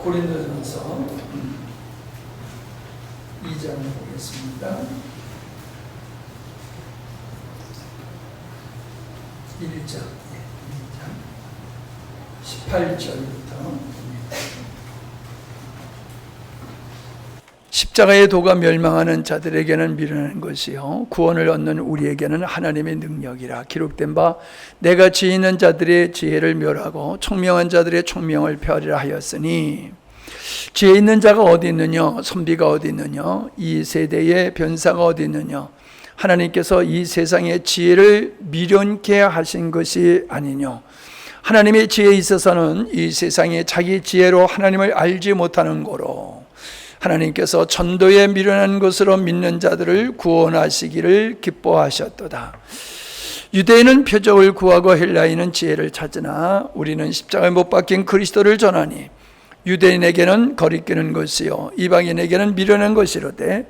고린도전서 2장 보겠습니다. 1장 18절부터 십자가의 도가 멸망하는 자들에게는 미련한 것이요 구원을 얻는 우리에게는 하나님의 능력이라. 기록된 바 내가 지혜 있는 자들의 지혜를 멸하고 총명한 자들의 총명을 폐하리라 하였으니, 지혜 있는 자가 어디 있느냐? 선비가 어디 있느냐? 이 세대의 변사가 어디 있느냐? 하나님께서 이 세상의 지혜를 미련케 하신 것이 아니뇨. 하나님의 지혜에 있어서는 이 세상이 자기 지혜로 하나님을 알지 못하는 거로 하나님께서 전도에 미련한 것으로 믿는 자들을 구원하시기를 기뻐하셨도다. 유대인은 표적을 구하고 헬라인은 지혜를 찾으나 우리는 십자가에 못 박힌 그리스도를 전하니 유대인에게는 거리끼는 것이요 이방인에게는 미련한 것이로되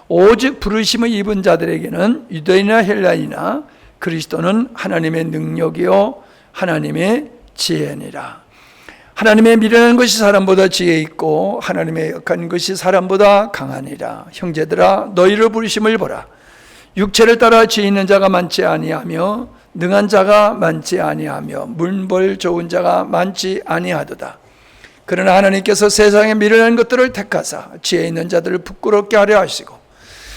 오직 부르심을 입은 자들에게는 유대인이나 헬라인이나 그리스도는 하나님의 능력이요 하나님의 지혜니라. 하나님의 미련한 것이 사람보다 지혜 있고 하나님의 약한 것이 사람보다 강하니라. 형제들아 너희를 부르심을 보라. 육체를 따라 지혜 있는 자가 많지 아니하며 능한 자가 많지 아니하며 문벌 좋은 자가 많지 아니하도다. 그러나 하나님께서 세상의 미련한 것들을 택하사 지혜 있는 자들을 부끄럽게 하려 하시고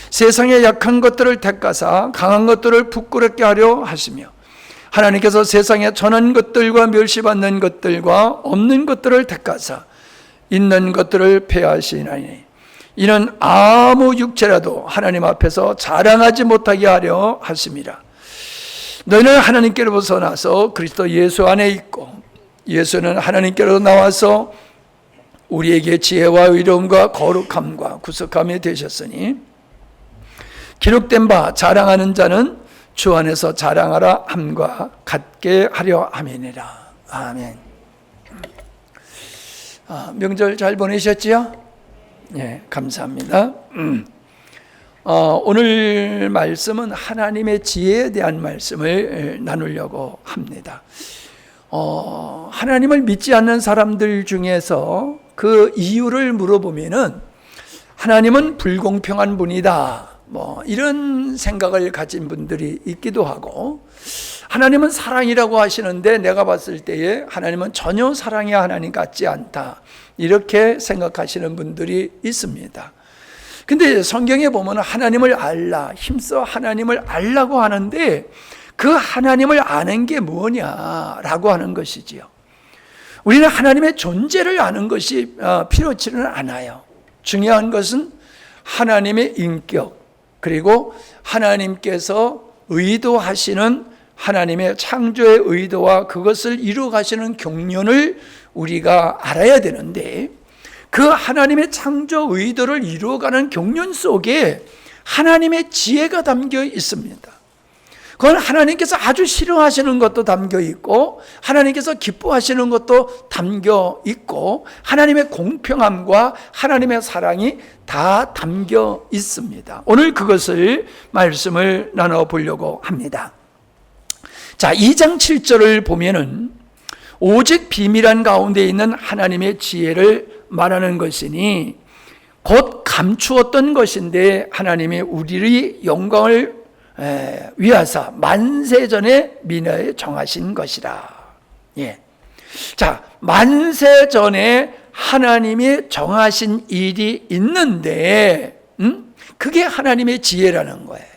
세상의 약한 것들을 택하사 강한 것들을 부끄럽게 하려 하시며 하나님께서 세상에 전한 것들과 멸시받는 것들과 없는 것들을 택하사 있는 것들을 폐하시나니 이는 아무 육체라도 하나님 앞에서 자랑하지 못하게 하려 하심이라. 너희는 하나님께로부터 나서 그리스도 예수 안에 있고 예수는 하나님께로 나와서 우리에게 지혜와 의로움과 거룩함과 구속함이 되셨으니 기록된 바 자랑하는 자는 주 안에서 자랑하라 함과 같게 하려 함이니라. 아멘. 명절 잘 보내셨지요? 예, 감사합니다. 오늘 말씀은 하나님의 지혜에 대한 말씀을 나누려고 합니다. 하나님을 믿지 않는 사람들 중에서 그 이유를 물어보면은 하나님은 불공평한 분이다, 이런 생각을 가진 분들이 있기도 하고, 하나님은 사랑이라고 하시는데 내가 봤을 때에 하나님은 전혀 사랑의 하나님 같지 않다, 이렇게 생각하시는 분들이 있습니다. 근데 성경에 보면 하나님을 알라, 힘써 하나님을 알라고 하는데 그 하나님을 아는 게 뭐냐라고 하는 것이지요. 우리는 하나님의 존재를 아는 것이 필요치는 않아요. 중요한 것은 하나님의 인격, 그리고 하나님께서 의도하시는 하나님의 창조의 의도와 그것을 이루어 가시는 경륜을 우리가 알아야 되는데, 그 하나님의 창조 의도를 이루어가는 경륜 속에 하나님의 지혜가 담겨 있습니다. 그건 하나님께서 아주 싫어하시는 것도 담겨 있고 하나님께서 기뻐하시는 것도 담겨 있고 하나님의 공평함과 하나님의 사랑이 다 담겨 있습니다. 오늘 그것을 말씀을 나눠보려고 합니다. 자, 2장 7절을 보면은 오직 비밀한 가운데 있는 하나님의 지혜를 말하는 것이니 곧 감추었던 것인데 하나님이 우리의 영광을 위하사 만세전에 미래에 정하신 것이라. 예. 자, 만세전에 하나님이 정하신 일이 있는데, 그게 하나님의 지혜라는 거예요.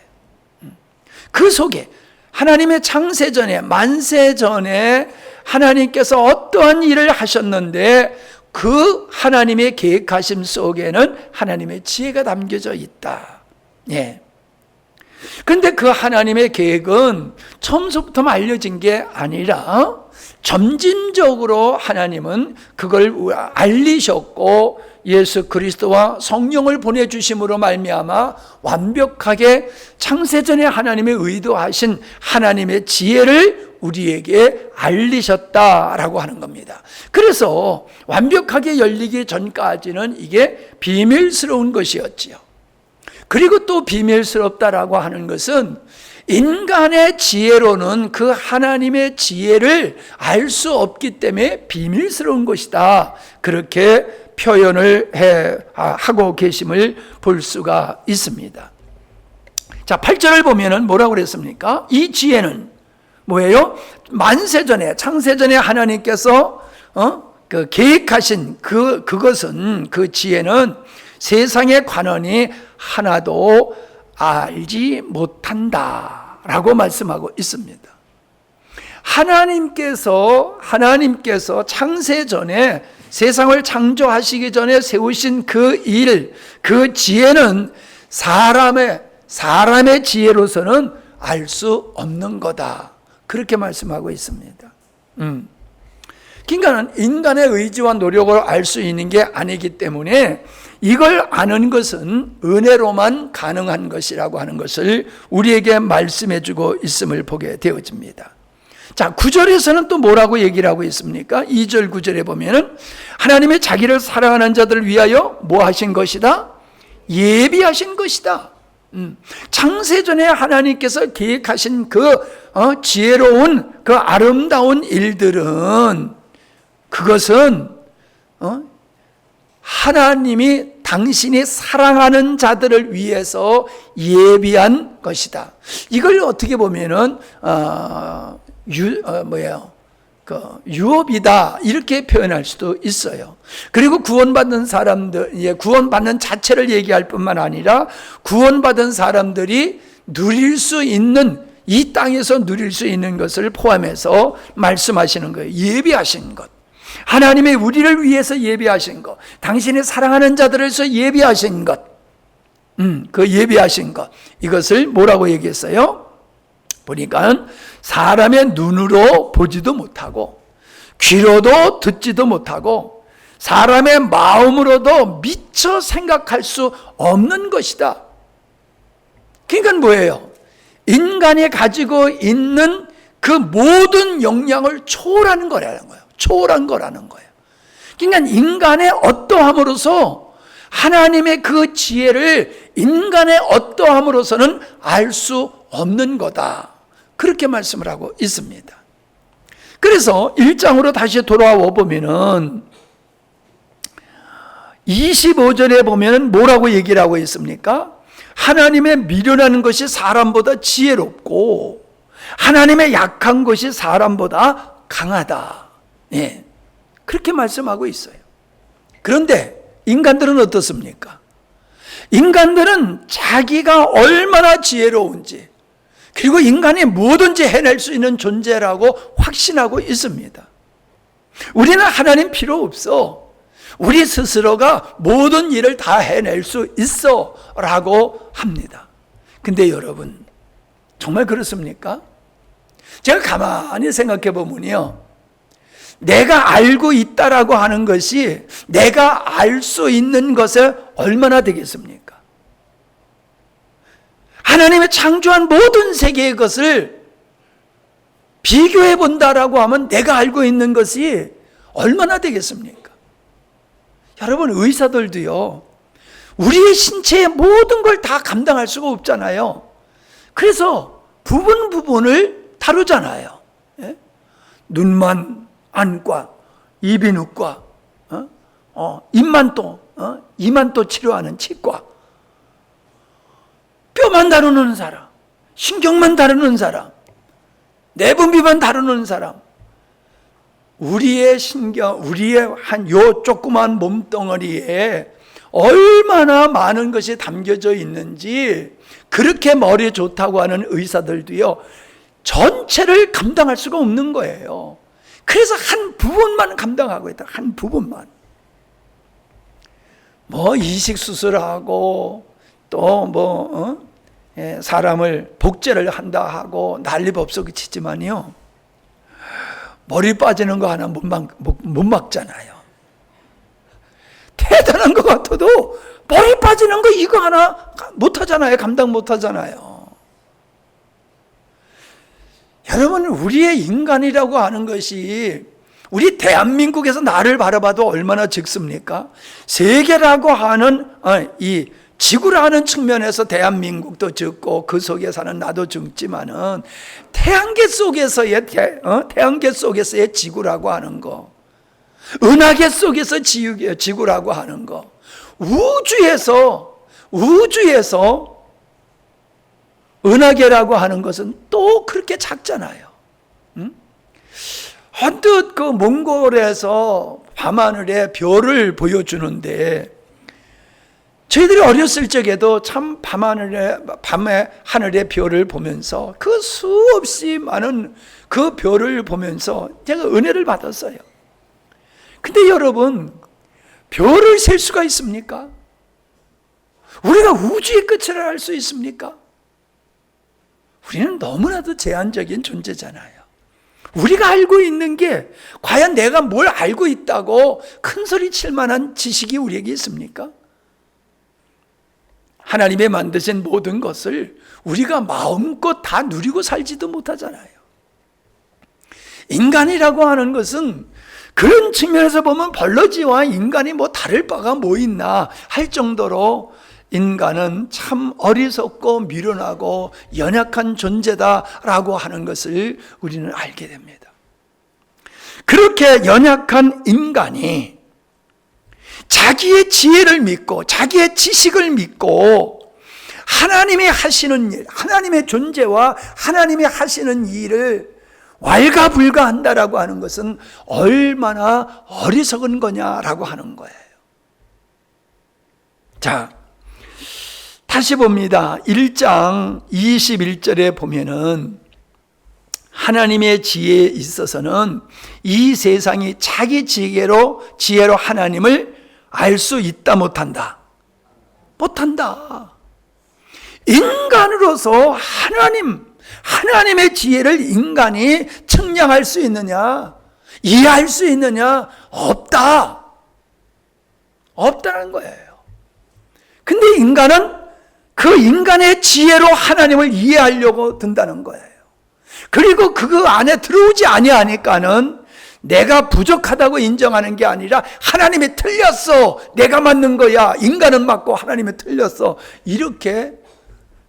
그 속에 하나님의 창세전에, 만세전에 하나님께서 어떠한 일을 하셨는데 그 하나님의 계획하심 속에는 하나님의 지혜가 담겨져 있다. 예. 그런데 그 하나님의 계획은 처음부터 알려진 게 아니라 점진적으로 하나님은 그걸 알리셨고 예수 그리스도와 성령을 보내주심으로 말미암아 완벽하게 창세전에 하나님의 의도하신 하나님의 지혜를 우리에게 알리셨다라고 하는 겁니다. 그래서 완벽하게 열리기 전까지는 이게 비밀스러운 것이었지요. 그리고 또 비밀스럽다라고 하는 것은 인간의 지혜로는 그 하나님의 지혜를 알 수 없기 때문에 비밀스러운 것이다. 그렇게 표현을 하고 계심을 볼 수가 있습니다. 자, 8절을 보면은 뭐라고 그랬습니까? 이 지혜는 뭐예요? 만세전에, 창세전에 하나님께서 그 계획하신 그것은, 그 지혜는 세상의 관원이 하나도 알지 못한다 라고 말씀하고 있습니다. 하나님께서 창세전에, 세상을 창조하시기 전에 세우신 그 일, 그 지혜는 사람의 지혜로서는 알 수 없는 거다. 그렇게 말씀하고 있습니다. 그러니까 인간의 의지와 노력을 알 수 있는 게 아니기 때문에 이걸 아는 것은 은혜로만 가능한 것이라고 하는 것을 우리에게 말씀해 주고 있음을 보게 되어집니다. 자, 9절에서는 또 뭐라고 얘기를 하고 있습니까? 2절 9절에 보면은 하나님의 자기를 사랑하는 자들을 위하여 뭐 하신 것이다? 예비하신 것이다. 창세전에 하나님께서 계획하신 그 지혜로운 그 아름다운 일들은, 그것은 하나님이 당신이 사랑하는 자들을 위해서 예비한 것이다. 이걸 어떻게 보면은 유업이다 이렇게 표현할 수도 있어요. 그리고 구원받는 사람들, 구원받는 자체를 얘기할 뿐만 아니라 구원받은 사람들이 누릴 수 있는, 이 땅에서 누릴 수 있는 것을 포함해서 말씀하시는 거예요. 예비하신 것, 하나님의 우리를 위해서 예비하신 것, 당신이 사랑하는 자들을 위해서 예비하신 것, 그 예비하신 것, 이것을 뭐라고 얘기했어요? 보니까 사람의 눈으로 보지도 못하고 귀로도 듣지도 못하고 사람의 마음으로도 미처 생각할 수 없는 것이다. 그러니까 뭐예요? 인간이 가지고 있는 그 모든 역량을 초월하는 거라는 거예요. 초월한 거라는 거예요. 그러니까 인간의 어떠함으로서 하나님의 그 지혜를 인간의 어떠함으로서는 알 수 없는 거다. 그렇게 말씀을 하고 있습니다. 그래서 1장으로 다시 돌아와 보면은 25절에 보면은 뭐라고 얘기를 하고 있습니까? 하나님의 미련한 것이 사람보다 지혜롭고 하나님의 약한 것이 사람보다 강하다. 예, 그렇게 말씀하고 있어요. 그런데 인간들은 어떻습니까? 인간들은 자기가 얼마나 지혜로운지, 그리고 인간이 뭐든지 해낼 수 있는 존재라고 확신하고 있습니다. 우리는 하나님 필요 없어, 우리 스스로가 모든 일을 다 해낼 수 있어 라고 합니다. 근데 여러분, 정말 그렇습니까? 제가 가만히 생각해 보면요, 내가 알고 있다라고 하는 것이 내가 알 수 있는 것에 얼마나 되겠습니까? 하나님의 창조한 모든 세계의 것을 비교해 본다라고 하면 내가 알고 있는 것이 얼마나 되겠습니까? 여러분, 의사들도요, 우리의 신체의 모든 걸 다 감당할 수가 없잖아요. 그래서 부분을 다루잖아요. 예? 눈만 안과, 이비인후과, 입만 또, 이만 또 치료하는 치과, 뼈만 다루는 사람, 신경만 다루는 사람, 내분비만 다루는 사람, 우리의 신경, 우리의 한 요 조그만 몸덩어리에 얼마나 많은 것이 담겨져 있는지, 그렇게 머리 좋다고 하는 의사들도요, 전체를 감당할 수가 없는 거예요. 그래서 한 부분만 감당하고 있다. 한 부분만. 뭐 이식 수술하고 또 사람을 복제를 한다 하고 난리법석을 치지만요, 머리 빠지는 거 하나 못 막잖아요. 대단한 것 같아도 머리 빠지는 거 이거 하나 못 하잖아요. 감당 못 하잖아요. 여러분, 우리의 인간이라고 하는 것이, 우리 대한민국에서 나를 바라봐도 얼마나 적습니까? 세계라고 하는 이 지구라는 측면에서 대한민국도 적고 그 속에 사는 나도 적지만은 태양계 속에서의 태양계 속에서의 지구라고 하는 거, 은하계 속에서 지구라고 하는 거, 우주에서 은하계라고 하는 것은 또 그렇게 작잖아요. 언뜻 그 몽골에서 밤하늘에 별을 보여주는데, 저희들이 어렸을 적에도 참 밤에 하늘에 별을 보면서 그 수없이 많은 그 별을 보면서 제가 은혜를 받았어요. 근데 여러분, 별을 셀 수가 있습니까? 우리가 우주의 끝을 알 수 있습니까? 우리는 너무나도 제한적인 존재잖아요. 우리가 알고 있는 게 과연 내가 뭘 알고 있다고 큰 소리 칠 만한 지식이 우리에게 있습니까? 하나님의 만드신 모든 것을 우리가 마음껏 다 누리고 살지도 못하잖아요. 인간이라고 하는 것은 그런 측면에서 보면 벌러지와 인간이 뭐 다를 바가 뭐 있나 할 정도로 인간은 참 어리석고 미련하고 연약한 존재다라고 하는 것을 우리는 알게 됩니다. 그렇게 연약한 인간이 자기의 지혜를 믿고 자기의 지식을 믿고 하나님이 하시는 일, 하나님의 존재와 하나님이 하시는 일을 왈가불가한다라고 하는 것은 얼마나 어리석은 거냐라고 하는 거예요. 자, 다시 봅니다. 1장 21절에 보면은 하나님의 지혜에 있어서는 이 세상이 자기 지혜로 하나님을 알 수 있다 못한다. 못한다. 인간으로서 하나님의 지혜를 인간이 측량할 수 있느냐, 이해할 수 있느냐? 없다. 없다는 거예요. 근데 인간은 그 인간의 지혜로 하나님을 이해하려고 든다는 거예요. 그리고 그 안에 들어오지 아니하니까는 내가 부족하다고 인정하는 게 아니라 하나님이 틀렸어, 내가 맞는 거야, 인간은 맞고 하나님이 틀렸어, 이렇게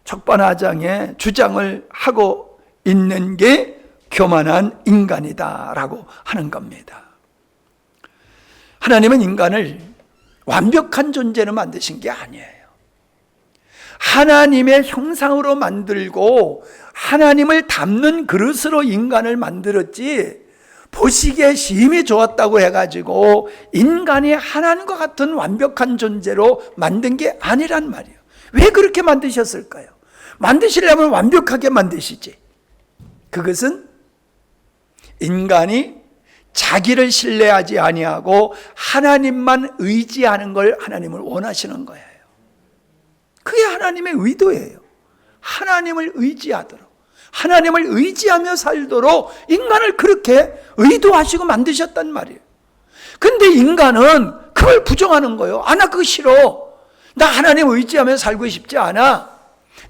적반하장의 주장을 하고 있는 게 교만한 인간이다라고 하는 겁니다. 하나님은 인간을 완벽한 존재로 만드신 게 아니에요. 하나님의 형상으로 만들고 하나님을 담는 그릇으로 인간을 만들었지, 보시기에 심히 좋았다고 해가지고 인간이 하나님과 같은 완벽한 존재로 만든 게 아니란 말이에요. 왜 그렇게 만드셨을까요? 만드시려면 완벽하게 만드시지. 그것은 인간이 자기를 신뢰하지 아니하고 하나님만 의지하는 걸 하나님을 원하시는 거예요. 그게 하나님의 의도예요. 하나님을 의지하도록, 하나님을 의지하며 살도록 인간을 그렇게 의도하시고 만드셨단 말이에요. 근데 인간은 그걸 부정하는 거예요. 아, 나 그거 싫어. 나 하나님 의지하며 살고 싶지 않아.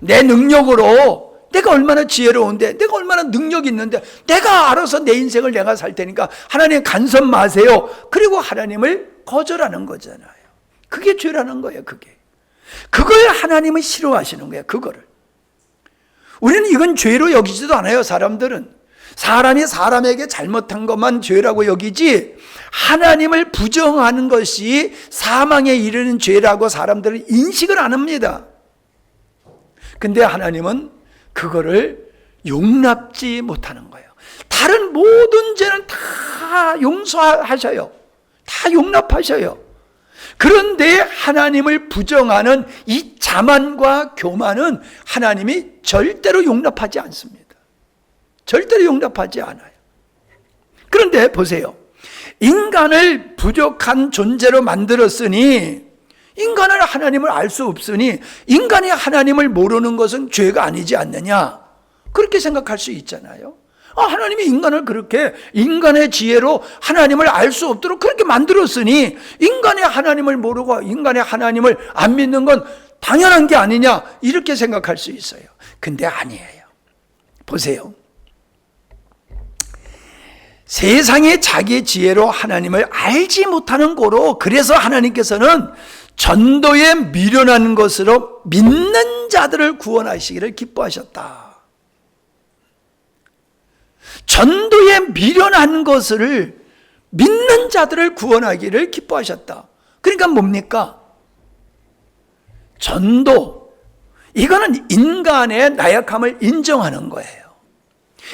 내 능력으로, 내가 얼마나 지혜로운데, 내가 얼마나 능력이 있는데 내가 알아서 내 인생을 내가 살 테니까 하나님 간섭 마세요. 그리고 하나님을 거절하는 거잖아요. 그게 죄라는 거예요. 그걸 하나님은 싫어하시는 거예요. 그거를. 우리는 이건 죄로 여기지도 않아요. 사람들은 사람이 사람에게 잘못한 것만 죄라고 여기지, 하나님을 부정하는 것이 사망에 이르는 죄라고 사람들은 인식을 안 합니다. 근데 하나님은 그거를 용납지 못하는 거예요. 다른 모든 죄는 다 용서하셔요. 다 용납하셔요. 그런데 하나님을 부정하는 이 자만과 교만은 하나님이 절대로 용납하지 않습니다. 절대로 용납하지 않아요. 그런데 보세요. 인간을 부족한 존재로 만들었으니, 인간은 하나님을 알 수 없으니 인간이 하나님을 모르는 것은 죄가 아니지 않느냐, 그렇게 생각할 수 있잖아요. 하나님이 인간을 그렇게 인간의 지혜로 하나님을 알 수 없도록 그렇게 만들었으니 인간이 하나님을 모르고 인간의 하나님을 안 믿는 건 당연한 게 아니냐, 이렇게 생각할 수 있어요. 근데 아니에요. 보세요. 세상의 자기 지혜로 하나님을 알지 못하는 고로, 그래서 하나님께서는 전도에 미련한 것으로 믿는 자들을 구원하시기를 기뻐하셨다. 전도에 미련한 것을 믿는 자들을 구원하기를 기뻐하셨다. 그러니까 뭡니까? 전도, 이거는 인간의 나약함을 인정하는 거예요.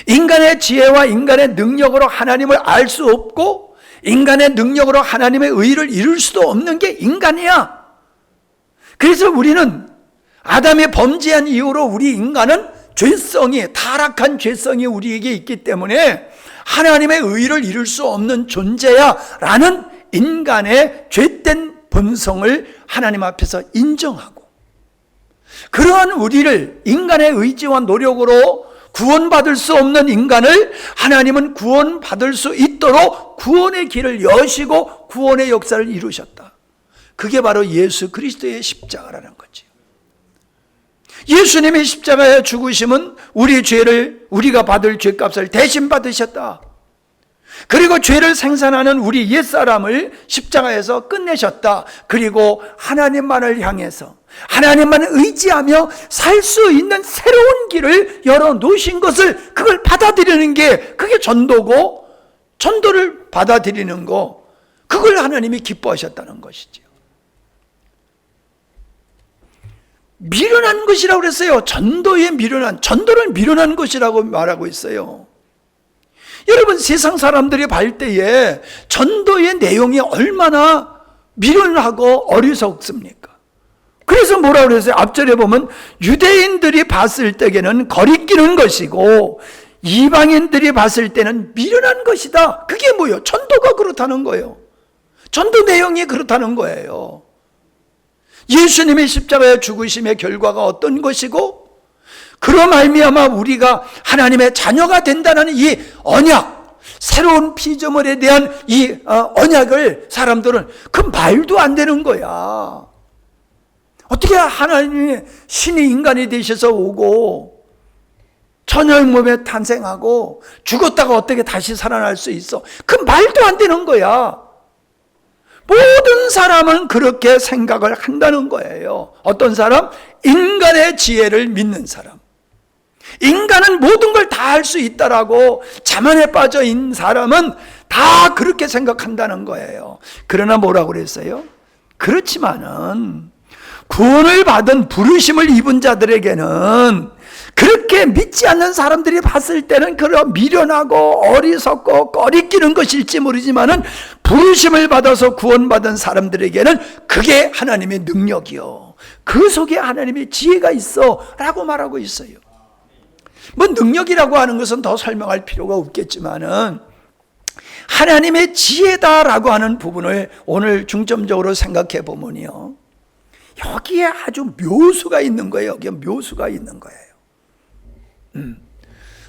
인간의 지혜와 인간의 능력으로 하나님을 알 수 없고, 인간의 능력으로 하나님의 의를 이룰 수도 없는 게 인간이야. 그래서 우리는 아담이 범죄한 이후로 우리 인간은 죄성이, 타락한 죄성이 우리에게 있기 때문에 하나님의 의를 이룰 수 없는 존재야 라는 인간의 죄된 본성을 하나님 앞에서 인정하고, 그러한 우리를, 인간의 의지와 노력으로 구원받을 수 없는 인간을 하나님은 구원받을 수 있도록 구원의 길을 여시고 구원의 역사를 이루셨다. 그게 바로 예수 그리스도의 십자가라는 거죠. 예수님의 십자가의 죽으심은 우리 죄를, 우리가 받을 죄값을 대신 받으셨다. 그리고 죄를 생산하는 우리 옛사람을 십자가에서 끝내셨다. 그리고 하나님만을 향해서, 하나님만을 의지하며 살 수 있는 새로운 길을 열어놓으신 것을, 그걸 받아들이는 게, 그게 전도고, 전도를 받아들이는 거, 그걸 하나님이 기뻐하셨다는 것이죠. 미련한 것이라고 그랬어요. 전도에 미련한, 전도를 미련한 것이라고 말하고 있어요. 여러분, 세상 사람들이 볼 때에 전도의 내용이 얼마나 미련하고 어리석습니까? 그래서 뭐라고 그랬어요? 앞절에 보면 유대인들이 봤을 때에는 거리끼는 것이고 이방인들이 봤을 때는 미련한 것이다. 그게 뭐예요? 전도가 그렇다는 거예요. 전도 내용이 그렇다는 거예요. 예수님의 십자가의 죽으심의 결과가 어떤 것이고, 그로 말미암아 우리가 하나님의 자녀가 된다는 이 언약, 새로운 피조물에 대한 이 언약을 사람들은 그 말도 안 되는 거야. 어떻게 하나님이 신이 인간이 되셔서 오고 처녀의 몸에 탄생하고 죽었다가 어떻게 다시 살아날 수 있어? 그 말도 안 되는 거야. 모든 사람은 그렇게 생각을 한다는 거예요. 어떤 사람? 인간의 지혜를 믿는 사람. 인간은 모든 걸 다 할 수 있다라고 자만에 빠져 있는 사람은 다 그렇게 생각한다는 거예요. 그러나 뭐라고 그랬어요? 그렇지만은 구원을 받은 부르심을 입은 자들에게는, 그렇게 믿지 않는 사람들이 봤을 때는 그런 미련하고 어리석고 꺼리끼는 것일지 모르지만은 부르심을 받아서 구원받은 사람들에게는 그게 하나님의 능력이요, 그 속에 하나님의 지혜가 있어 라고 말하고 있어요. 뭐 능력이라고 하는 것은 더 설명할 필요가 없겠지만은 하나님의 지혜다라고 하는 부분을 오늘 중점적으로 생각해 보면요, 여기에 아주 묘수가 있는 거예요. 여기에 묘수가 있는 거예요.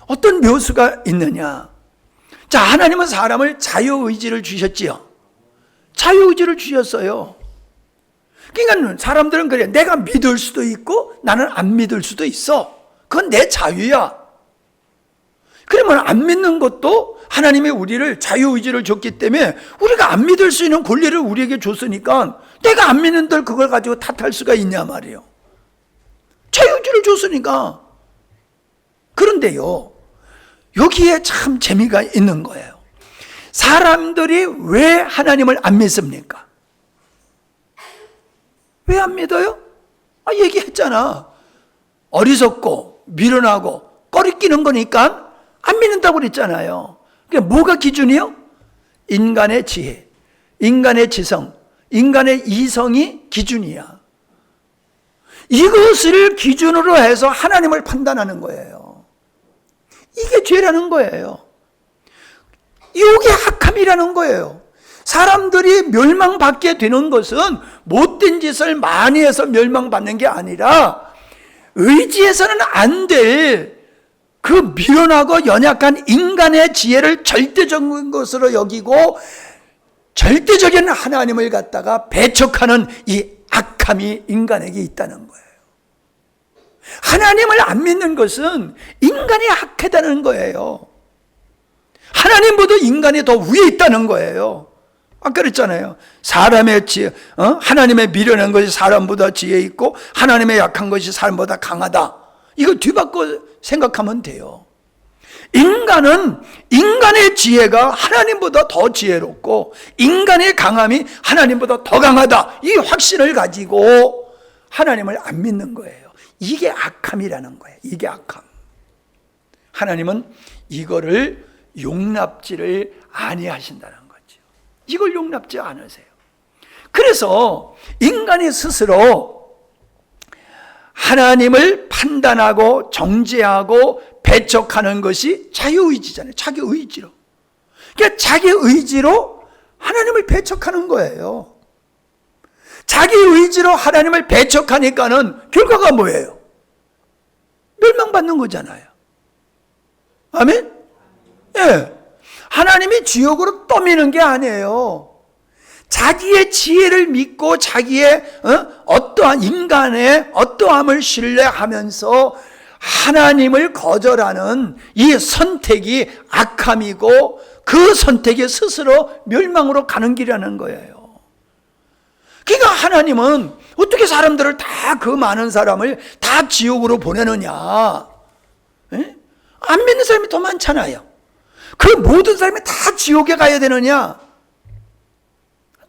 어떤 묘수가 있느냐? 자, 하나님은 사람을 자유의지를 주셨지요. 자유의지를 주셨어요. 그러니까 사람들은 그래, 내가 믿을 수도 있고 나는 안 믿을 수도 있어. 그건 내 자유야. 그러면 안 믿는 것도 하나님이 우리를 자유의지를 줬기 때문에 우리가 안 믿을 수 있는 권리를 우리에게 줬으니까 내가 안 믿는들 그걸 가지고 탓할 수가 있냐 말이에요. 자유의지를 줬으니까. 그런데요, 여기에 참 재미가 있는 거예요. 사람들이 왜 하나님을 안 믿습니까? 왜 안 믿어요? 얘기했잖아. 어리석고 미련하고 꺼리끼는 거니까 안 믿는다고 그랬잖아요. 그게 뭐가 기준이요? 인간의 지혜, 인간의 지성, 인간의 이성이 기준이야. 이것을 기준으로 해서 하나님을 판단하는 거예요. 이게 죄라는 거예요. 이게 악함이라는 거예요. 사람들이 멸망받게 되는 것은 못된 짓을 많이 해서 멸망받는 게 아니라 의지해서는 안 될 그 미련하고 연약한 인간의 지혜를 절대적인 것으로 여기고 절대적인 하나님을 갖다가 배척하는 이 악함이 인간에게 있다는 거예요. 하나님을 안 믿는 것은 인간이 악하다는 거예요. 하나님보다 인간이 더 위에 있다는 거예요. 아까 그랬잖아요. 사람의 지혜, 하나님의 미련한 것이 사람보다 지혜 있고 하나님의 약한 것이 사람보다 강하다. 이거 뒤바꿔 생각하면 돼요. 인간은 인간의 지혜가 하나님보다 더 지혜롭고 인간의 강함이 하나님보다 더 강하다. 이 확신을 가지고 하나님을 안 믿는 거예요. 이게 악함이라는 거예요. 이게 악함. 하나님은 이거를 용납지를 아니하신다는 거죠. 이걸 용납지 않으세요. 그래서 인간이 스스로 하나님을 판단하고 정죄하고 배척하는 것이 자유의지잖아요. 자기 의지로. 그러니까 자기 의지로 하나님을 배척하는 거예요. 자기 의지로 하나님을 배척하니까는 결과가 뭐예요? 멸망받는 거잖아요. 아멘? 예. 하나님이 지옥으로 떠미는 게 아니에요. 자기의 지혜를 믿고 자기의 어떠한 인간의 어떠함을 신뢰하면서 하나님을 거절하는 이 선택이 악함이고 그 선택이 스스로 멸망으로 가는 길이라는 거예요. 그러니까 하나님은 어떻게 사람들을 다 그 많은 사람을 다 지옥으로 보내느냐? 에? 안 믿는 사람이 더 많잖아요. 그 모든 사람이 다 지옥에 가야 되느냐?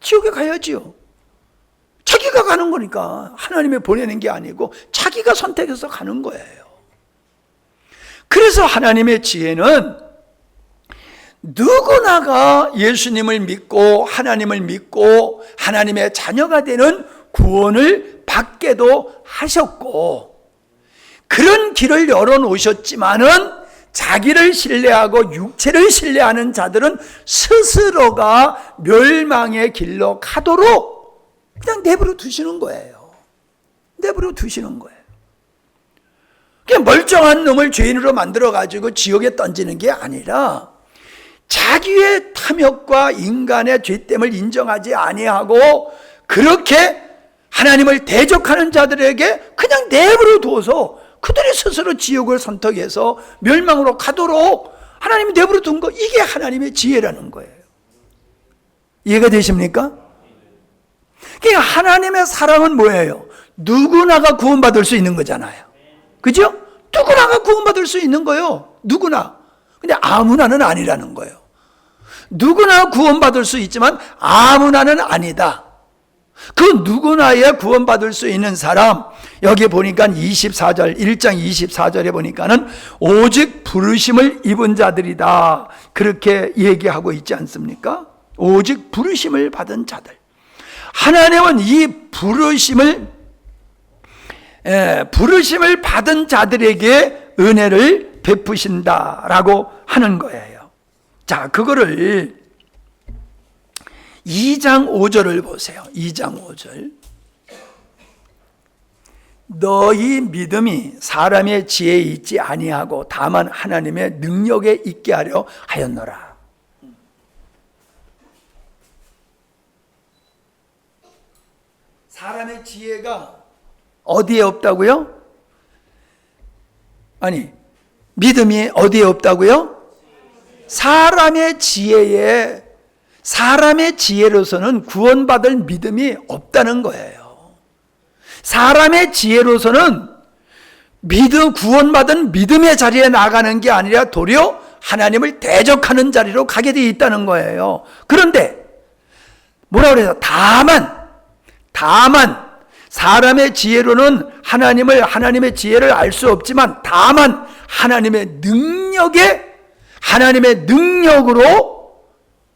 지옥에 가야지요. 자기가 가는 거니까 하나님이 보내는 게 아니고 자기가 선택해서 가는 거예요. 그래서 하나님의 지혜는 누구나가 예수님을 믿고 하나님을 믿고 하나님의 자녀가 되는 구원을 받게도 하셨고 그런 길을 열어놓으셨지만은 자기를 신뢰하고 육체를 신뢰하는 자들은 스스로가 멸망의 길로 가도록 그냥 내버려 두시는 거예요. 내버려 두시는 거예요. 그냥 멀쩡한 놈을 죄인으로 만들어가지고 지옥에 던지는 게 아니라 자기의 탐욕과 인간의 죄됨을 인정하지 아니하고 그렇게 하나님을 대적하는 자들에게 그냥 내버려 두어서 그들이 스스로 지옥을 선택해서 멸망으로 가도록 하나님이 내버려 둔 거, 이게 하나님의 지혜라는 거예요. 이해가 되십니까? 그러니까 하나님의 사랑은 뭐예요? 누구나가 구원받을 수 있는 거잖아요. 그죠? 누구나가 구원받을 수 있는 거예요. 누구나. 근데 아무나는 아니라는 거예요. 누구나 구원받을 수 있지만 아무나는 아니다. 그 누구나에 구원받을 수 있는 사람, 여기 보니까 24절, 1장 24절에 보니까는 오직 부르심을 입은 자들이다. 그렇게 얘기하고 있지 않습니까? 오직 부르심을 받은 자들. 하나님은 이 부르심을 받은 자들에게 은혜를 베푸신다라고 하는 거예요. 자, 그거를 2장 5절을 보세요. 2장 5절. 너희 믿음이 사람의 지혜에 있지 아니하고 다만 하나님의 능력에 있게 하려 하였노라. 사람의 지혜가 어디에 없다고요? 아니, 믿음이 어디에 없다고요? 사람의 지혜로서는 구원받을 믿음이 없다는 거예요. 사람의 지혜로서는 구원받은 믿음의 자리에 나가는 게 아니라 도리어 하나님을 대적하는 자리로 가게 되어 있다는 거예요. 그런데 뭐라 그래요? 다만 사람의 지혜로는 하나님의 지혜를 알 수 없지만 다만 하나님의 능력으로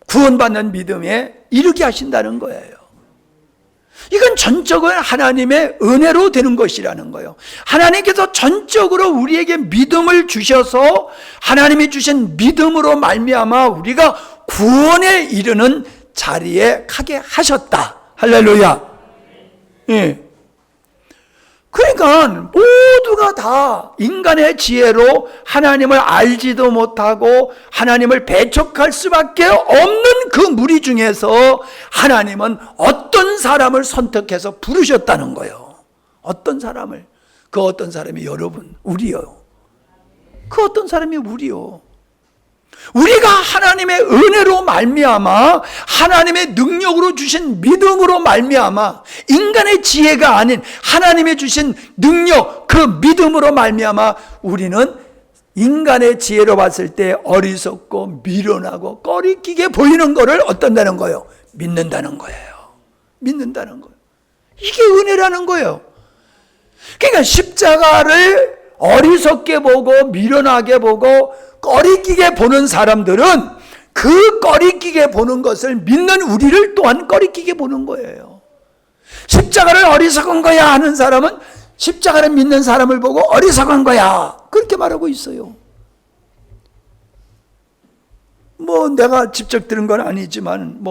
구원받는 믿음에 이르게 하신다는 거예요. 이건 전적은 하나님의 은혜로 되는 것이라는 거예요. 하나님께서 전적으로 우리에게 믿음을 주셔서 하나님이 주신 믿음으로 말미암아 우리가 구원에 이르는 자리에 가게 하셨다. 할렐루야. 예. 그러니까 모두가 다 인간의 지혜로 하나님을 알지도 못하고 하나님을 배척할 수밖에 없는 그 무리 중에서 하나님은 어떤 사람을 선택해서 부르셨다는 거예요. 어떤 사람을. 그 어떤 사람이 여러분, 우리요. 그 어떤 사람이 우리요. 우리가 하나님의 은혜로 말미암아 하나님의 능력으로 주신 믿음으로 말미암아 인간의 지혜가 아닌 하나님의 주신 능력, 그 믿음으로 말미암아 우리는 인간의 지혜로 봤을 때 어리석고 미련하고 꺼리끼게 보이는 것을 어떤다는 거예요? 믿는다는 거예요. 믿는다는 거예요. 이게 은혜라는 거예요. 그러니까 십자가를 어리석게 보고 미련하게 보고 꺼리끼게 보는 사람들은 그 꺼리끼게 보는 것을 믿는 우리를 또한 꺼리끼게 보는 거예요. 십자가를 어리석은 거야 하는 사람은 십자가를 믿는 사람을 보고 어리석은 거야 그렇게 말하고 있어요. 뭐 내가 직접 들은 건 아니지만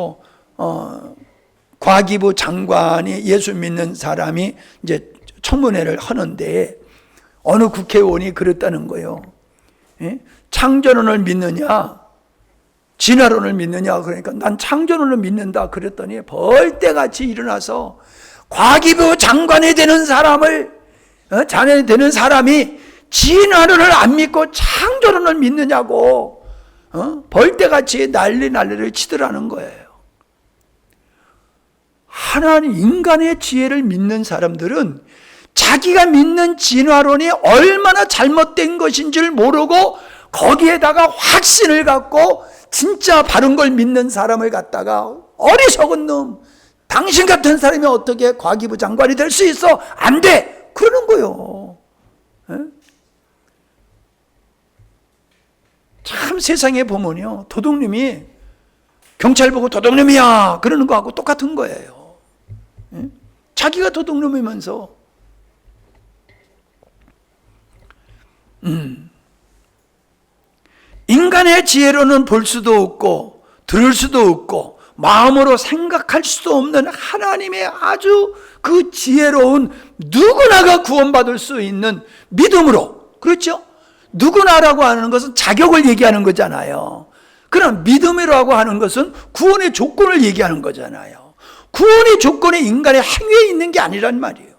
과기부 장관이 예수 믿는 사람이 이제 청문회를 하는데 어느 국회의원이 그랬다는 거예요. 창조론을 믿느냐 진화론을 믿느냐 그러니까 난 창조론을 믿는다 그랬더니 벌떼같이 일어나서 과기부 장관이 되는 자녀이 되는 사람이 진화론을 안 믿고 창조론을 믿느냐고 벌떼같이 난리를 치더라는 거예요. 하나님 인간의 지혜를 믿는 사람들은 자기가 믿는 진화론이 얼마나 잘못된 것인 줄 모르고 거기에다가 확신을 갖고 진짜 바른 걸 믿는 사람을 갖다가 어리석은 놈, 당신 같은 사람이 어떻게 과기부 장관이 될 수 있어? 안 돼! 그러는 거예요. 참 세상에 보면요, 도둑님이 경찰 보고 도둑놈이야 그러는 거하고 똑같은 거예요. 자기가 도둑놈이면서 인간의 지혜로는 볼 수도 없고 들을 수도 없고 마음으로 생각할 수도 없는 하나님의 아주 그 지혜로운 누구나가 구원받을 수 있는 믿음으로, 그렇죠? 누구나라고 하는 것은 자격을 얘기하는 거잖아요. 그럼 믿음이라고 하는 것은 구원의 조건을 얘기하는 거잖아요. 구원의 조건이 인간의 행위에 있는 게 아니란 말이에요.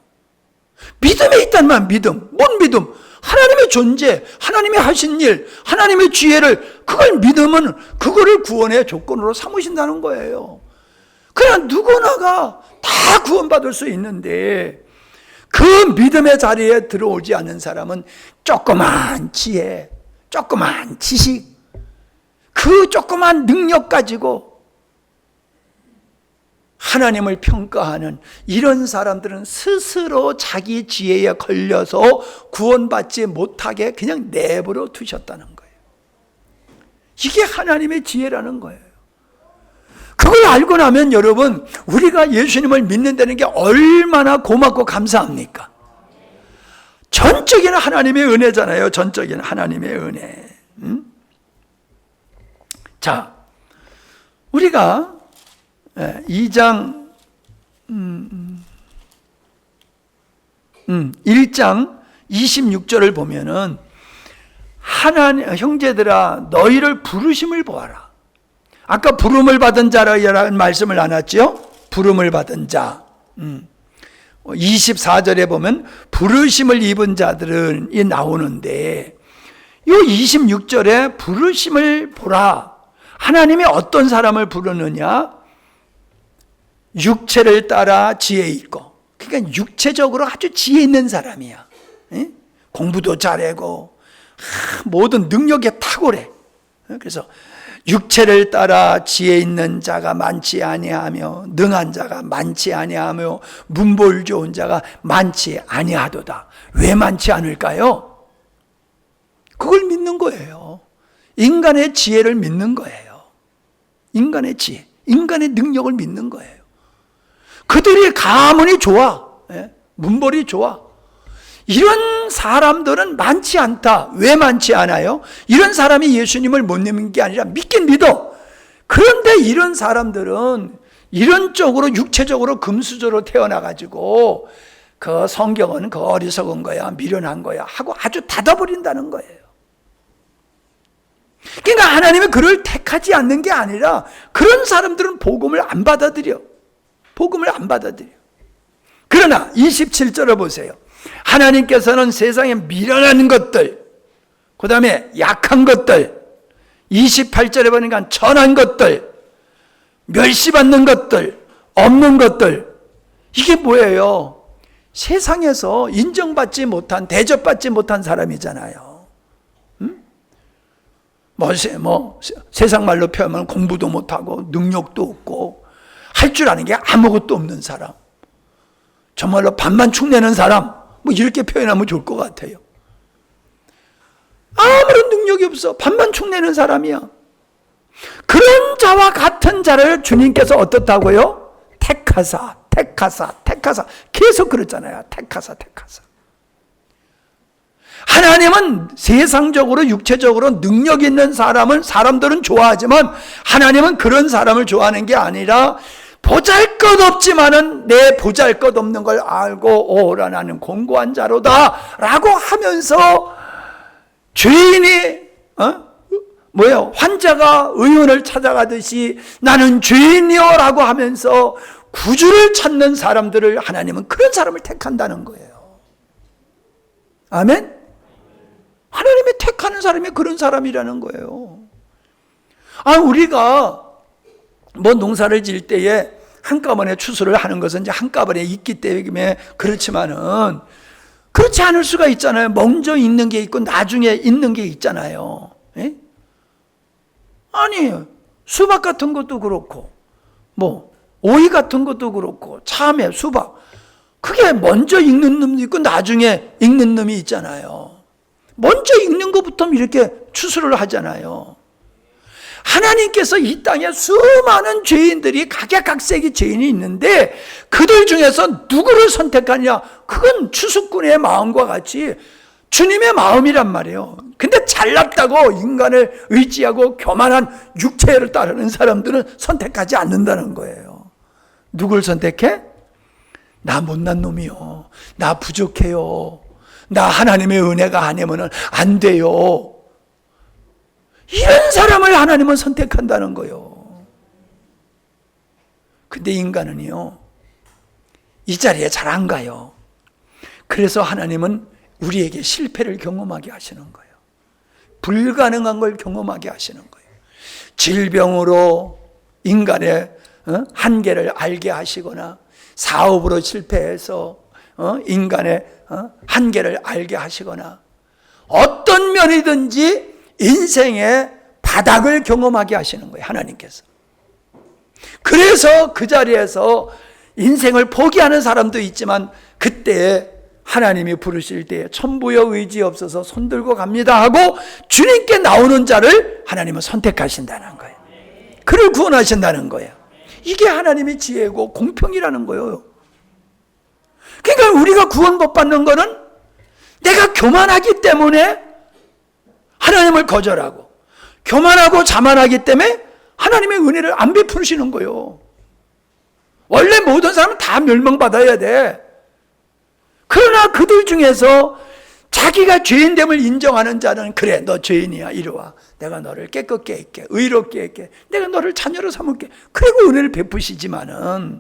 믿음에 있단 말, 믿음. 뭔 믿음? 하나님의 존재, 하나님의 하신 일, 하나님의 지혜를, 그걸 믿으면 그거를 구원의 조건으로 삼으신다는 거예요. 그냥 누구나가 다 구원받을 수 있는데 그 믿음의 자리에 들어오지 않는 사람은 조그만 지혜, 조그만 지식, 그 조그만 능력 가지고 하나님을 평가하는 이런 사람들은 스스로 자기 지혜에 걸려서 구원받지 못하게 그냥 내버려 두셨다는 거예요. 이게 하나님의 지혜라는 거예요. 그걸 알고 나면 여러분, 우리가 예수님을 믿는다는 게 얼마나 고맙고 감사합니까? 전적인 하나님의 은혜잖아요. 전적인 하나님의 은혜. 자, 우리가 2장 1장 26절을 보면은 하나님 형제들아 너희를 부르심을 보아라. 아까 부름을 받은 자라는 말씀을 안 했죠? 부름을 받은 자. 24절에 보면 부르심을 입은 자들이 나오는데 이 26절에 부르심을 보라. 하나님이 어떤 사람을 부르느냐? 육체를 따라 지혜 있고, 그러니까 육체적으로 아주 지혜 있는 사람이야. 공부도 잘하고 모든 능력에 탁월해. 그래서 육체를 따라 지혜 있는 자가 많지 아니하며 능한 자가 많지 아니하며 문볼 좋은 자가 많지 아니하도다. 왜 많지 않을까요? 그걸 믿는 거예요. 인간의 지혜를 믿는 거예요. 인간의 지혜, 인간의 능력을 믿는 거예요. 그들이 가문이 좋아, 문벌이 좋아. 이런 사람들은 많지 않다. 왜 많지 않아요? 이런 사람이 예수님을 못 믿는 게 아니라 믿긴 믿어. 그런데 이런 사람들은 이런 쪽으로 육체적으로 금수저로 태어나가지고 그 성경은 그 어리석은 거야, 미련한 거야 하고 아주 닫아버린다는 거예요. 그러니까 하나님은 그를 택하지 않는 게 아니라 그런 사람들은 복음을 안 받아들여. 복음을 안 받아들여. 그러나 27절을 보세요. 하나님께서는 세상에 미련한 것들, 그 다음에 약한 것들, 28절에 보니까 천한 것들, 멸시받는 것들, 없는 것들, 이게 뭐예요? 세상에서 인정받지 못한, 대접받지 못한 사람이잖아요. 세상 말로 표현하면 공부도 못하고 능력도 없고 할 줄 아는 게 아무것도 없는 사람, 정말로 밥만 축내는 사람, 이렇게 표현하면 좋을 것 같아요. 아무런 능력이 없어. 밥만 축내는 사람이야. 그런 자와 같은 자를 주님께서 어떻다고요? 택하사 계속 그랬잖아요. 택하사. 하나님은 세상적으로 육체적으로 능력 있는 사람들은 좋아하지만 하나님은 그런 사람을 좋아하는 게 아니라 보잘것없지만은 내 보잘것없는 걸 알고 오라 나는 공고한 자로다 라고 하면서 죄인이 환자가 의원을 찾아가듯이 나는 죄인이요 라고 하면서 구주를 찾는 사람들을 하나님은 그런 사람을 택한다는 거예요. 아멘? 하나님이 택하는 사람이 그런 사람이라는 거예요. 우리가 농사를 지을 때에 한꺼번에 추수를 하는 것은 이제 한꺼번에 있기 때문에 그렇지만은 그렇지 않을 수가 있잖아요. 먼저 있는 게 있고 나중에 있는 게 있잖아요. 예? 아니, 수박 같은 것도 그렇고, 오이 같은 것도 그렇고, 참외, 수박. 그게 먼저 익는 놈도 있고, 나중에 익는 놈이 있잖아요. 먼저 익는 것부터 이렇게 추수를 하잖아요. 하나님께서 이 땅에 수많은 죄인들이 각양각색의 죄인이 있는데 그들 중에서 누구를 선택하냐? 그건 추수꾼의 마음과 같이 주님의 마음이란 말이에요. 근데 잘났다고 인간을 의지하고 교만한 육체를 따르는 사람들은 선택하지 않는다는 거예요. 누굴 선택해? 나 못난 놈이요. 나 부족해요. 나 하나님의 은혜가 아니면 안 돼요. 이런 사람을 하나님은 선택한다는 거예요. 근데 인간은요, 이 자리에 잘 안 가요. 그래서 하나님은 우리에게 실패를 경험하게 하시는 거예요. 불가능한 걸 경험하게 하시는 거예요. 질병으로 인간의 한계를 알게 하시거나 사업으로 실패해서 인간의 한계를 알게 하시거나 어떤 면이든지 인생의 바닥을 경험하게 하시는 거예요. 하나님께서. 그래서 그 자리에서 인생을 포기하는 사람도 있지만 그때 하나님이 부르실 때에 천부여 의지 없어서 손들고 갑니다 하고 주님께 나오는 자를 하나님은 선택하신다는 거예요. 그를 구원하신다는 거예요. 이게 하나님의 지혜고 공평이라는 거예요. 그러니까 우리가 구원 못 받는 거는 내가 교만하기 때문에 하나님을 거절하고 교만하고 자만하기 때문에 하나님의 은혜를 안 베푸시는 거예요. 원래 모든 사람은 다 멸망받아야 돼. 그러나 그들 중에서 자기가 죄인됨을 인정하는 자는 그래 너 죄인이야 이리 와. 내가 너를 깨끗게 할게. 의롭게 할게. 내가 너를 자녀로 삼을게. 그리고 은혜를 베푸시지만은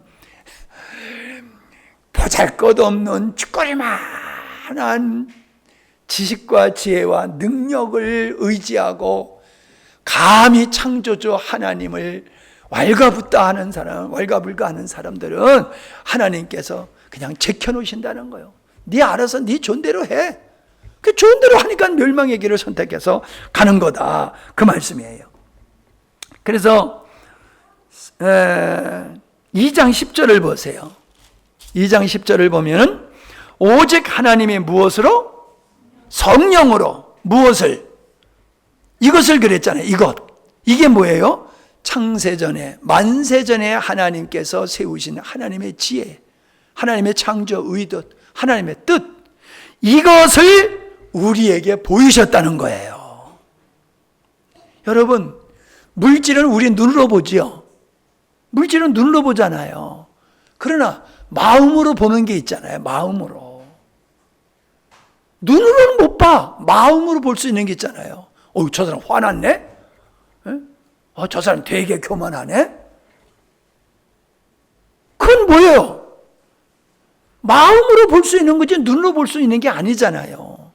보잘것없는 쭈꺼리만한 지식과 지혜와 능력을 의지하고 감히 창조주 하나님을 왈가붙다 하는 사람, 왈가불가 하는 사람들은 하나님께서 그냥 제껴놓으신다는 거예요. 네 알아서 네 존대로 해. 그 좋은 대로 하니까 멸망의 길을 선택해서 가는 거다. 그 말씀이에요. 그래서 2장 10절을 보세요. 2장 10절을 보면 오직 하나님이 무엇으로? 성령으로 무엇을? 이것을 그랬잖아요. 이게 뭐예요? 창세전에 만세전에 하나님께서 세우신 하나님의 지혜, 하나님의 창조 의도, 하나님의 뜻, 이것을 우리에게 보이셨다는 거예요. 여러분, 물질은 우리 눈으로 보지요. 물질은 눈으로 보잖아요. 그러나 마음으로 보는 게 있잖아요. 마음으로. 눈으로는 못 봐. 마음으로 볼 수 있는 게 있잖아요. 저 사람 화났네? 저 사람 되게 교만하네? 그건 뭐예요? 마음으로 볼 수 있는 거지 눈으로 볼 수 있는 게 아니잖아요.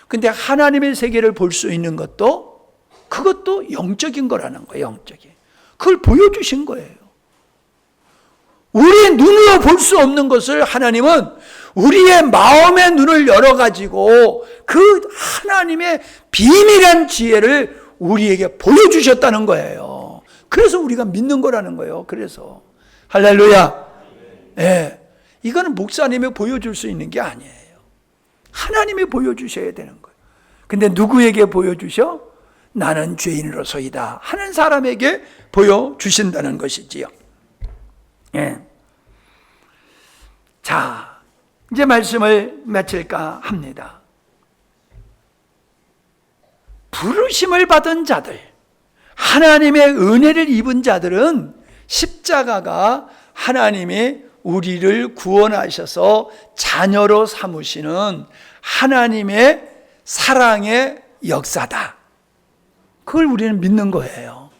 근데 하나님의 세계를 볼 수 있는 것도 그것도 영적인 거라는 거예요. 영적인. 그걸 보여주신 거예요. 우리의 눈으로 볼 수 없는 것을 하나님은 우리의 마음의 눈을 열어가지고 그 하나님의 비밀한 지혜를 우리에게 보여주셨다는 거예요. 그래서 우리가 믿는 거라는 거예요. 그래서 할렐루야. 예, 이거는 목사님이 보여줄 수 있는 게 아니에요. 하나님이 보여주셔야 되는 거예요. 근데 누구에게 보여주셔? 나는 죄인으로서이다 하는 사람에게 보여주신다는 것이지요. 예. 자, 이제 말씀을 마칠까 합니다. 부르심을 받은 자들, 하나님의 은혜를 입은 자들은 십자가가 하나님이 우리를 구원하셔서 자녀로 삼으시는 하나님의 사랑의 역사다. 그걸 우리는 믿는 거예요.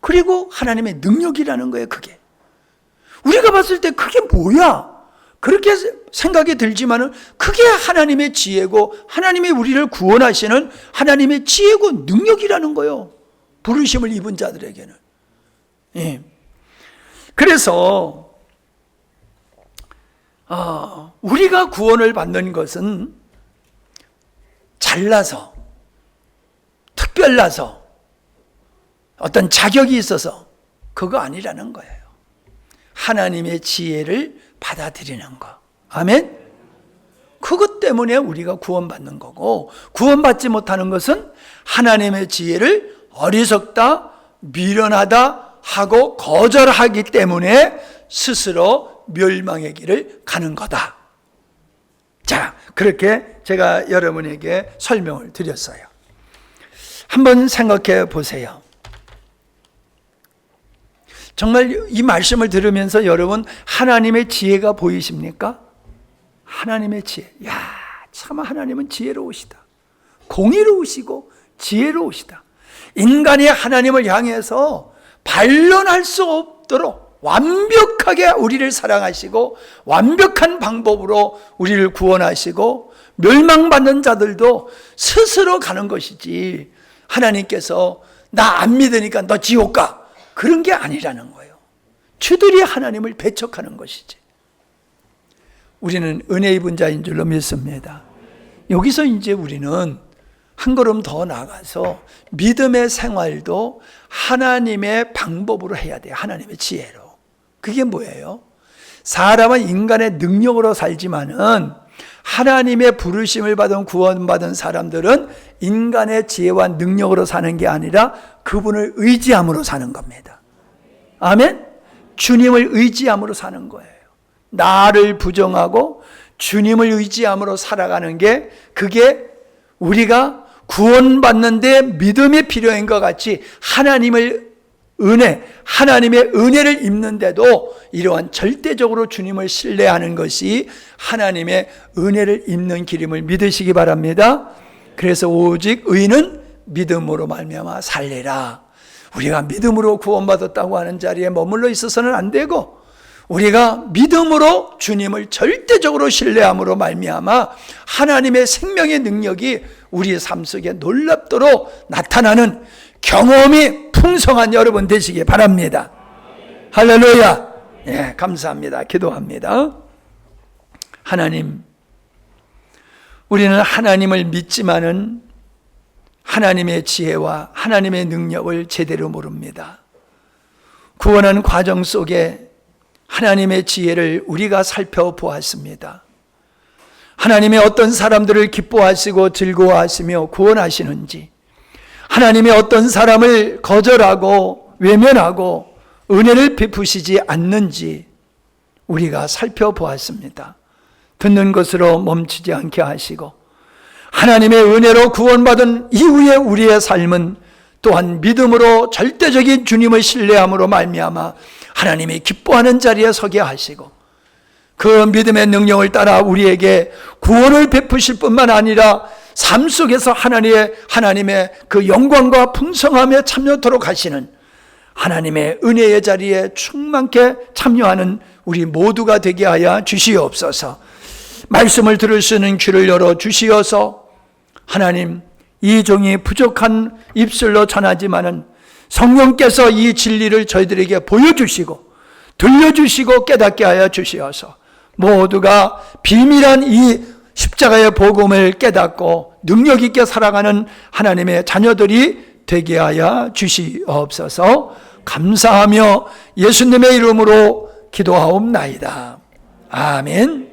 그리고 하나님의 능력이라는 거예요. 그게 우리가 봤을 때 그게 뭐야? 그렇게 생각이 들지만은 그게 하나님의 지혜고 하나님이 우리를 구원하시는 하나님의 지혜고 능력이라는 거예요. 부르심을 입은 자들에게는. 예. 그래서 우리가 구원을 받는 것은 잘나서, 특별나서, 어떤 자격이 있어서 그거 아니라는 거예요. 하나님의 지혜를 받아들이는 거. 아멘? 그것 때문에 우리가 구원받는 거고, 구원받지 못하는 것은 하나님의 지혜를 어리석다, 미련하다 하고 거절하기 때문에 스스로 멸망의 길을 가는 거다. 자, 그렇게 제가 여러분에게 설명을 드렸어요. 한번 생각해 보세요. 정말 이 말씀을 들으면서 여러분 하나님의 지혜가 보이십니까? 하나님의 지혜. 야, 참 하나님은 지혜로우시다. 공의로우시고 지혜로우시다. 인간이 하나님을 향해서 반론할 수 없도록 완벽하게 우리를 사랑하시고 완벽한 방법으로 우리를 구원하시고 멸망받는 자들도 스스로 가는 것이지, 하나님께서 나 안 믿으니까 너 지옥 가, 그런 게 아니라는 거예요. 주들이 하나님을 배척하는 것이지. 우리는 은혜 입은 자인 줄로 믿습니다. 여기서 이제 우리는 한 걸음 더 나가서 믿음의 생활도 하나님의 방법으로 해야 돼요. 하나님의 지혜로. 그게 뭐예요? 사람은 인간의 능력으로 살지만은 하나님의 부르심을 받은 구원받은 사람들은 인간의 지혜와 능력으로 사는 게 아니라 그분을 의지함으로 사는 겁니다. 아멘? 주님을 의지함으로 사는 거예요. 나를 부정하고 주님을 의지함으로 살아가는 게, 그게 우리가 구원받는데 믿음이 필요한 것 같이 하나님의 은혜를 입는데도 이러한 절대적으로 주님을 신뢰하는 것이 하나님의 은혜를 입는 길임을 믿으시기 바랍니다. 그래서 오직 의인은 믿음으로 말미암아 살리라. 우리가 믿음으로 구원받았다고 하는 자리에 머물러 있어서는 안 되고, 우리가 믿음으로 주님을 절대적으로 신뢰함으로 말미암아 하나님의 생명의 능력이 우리의 삶 속에 놀랍도록 나타나는 경험이 풍성한 여러분 되시기 바랍니다. 할렐루야. 예, 감사합니다. 기도합니다. 하나님, 우리는 하나님을 믿지만은 하나님의 지혜와 하나님의 능력을 제대로 모릅니다. 구원한 과정 속에 하나님의 지혜를 우리가 살펴보았습니다. 하나님이 어떤 사람들을 기뻐하시고 즐거워하시며 구원하시는지, 하나님이 어떤 사람을 거절하고 외면하고 은혜를 베푸시지 않는지 우리가 살펴보았습니다. 듣는 것으로 멈추지 않게 하시고, 하나님의 은혜로 구원받은 이후에 우리의 삶은 또한 믿음으로 절대적인 주님을 신뢰함으로 말미암아 하나님이 기뻐하는 자리에 서게 하시고, 그 믿음의 능력을 따라 우리에게 구원을 베푸실 뿐만 아니라 삶 속에서 하나님의 그 영광과 풍성함에 참여토록 하시는 하나님의 은혜의 자리에 충만케 참여하는 우리 모두가 되게 하여 주시옵소서. 말씀을 들을 수 있는 귀를 열어 주시어서 하나님, 이 종이 부족한 입술로 전하지만은 성령께서 이 진리를 저희들에게 보여주시고 들려주시고 깨닫게 하여 주시어서 모두가 비밀한 이 십자가의 복음을 깨닫고 능력 있게 살아가는 하나님의 자녀들이 되게 하여 주시옵소서. 감사하며 예수님의 이름으로 기도하옵나이다. 아멘.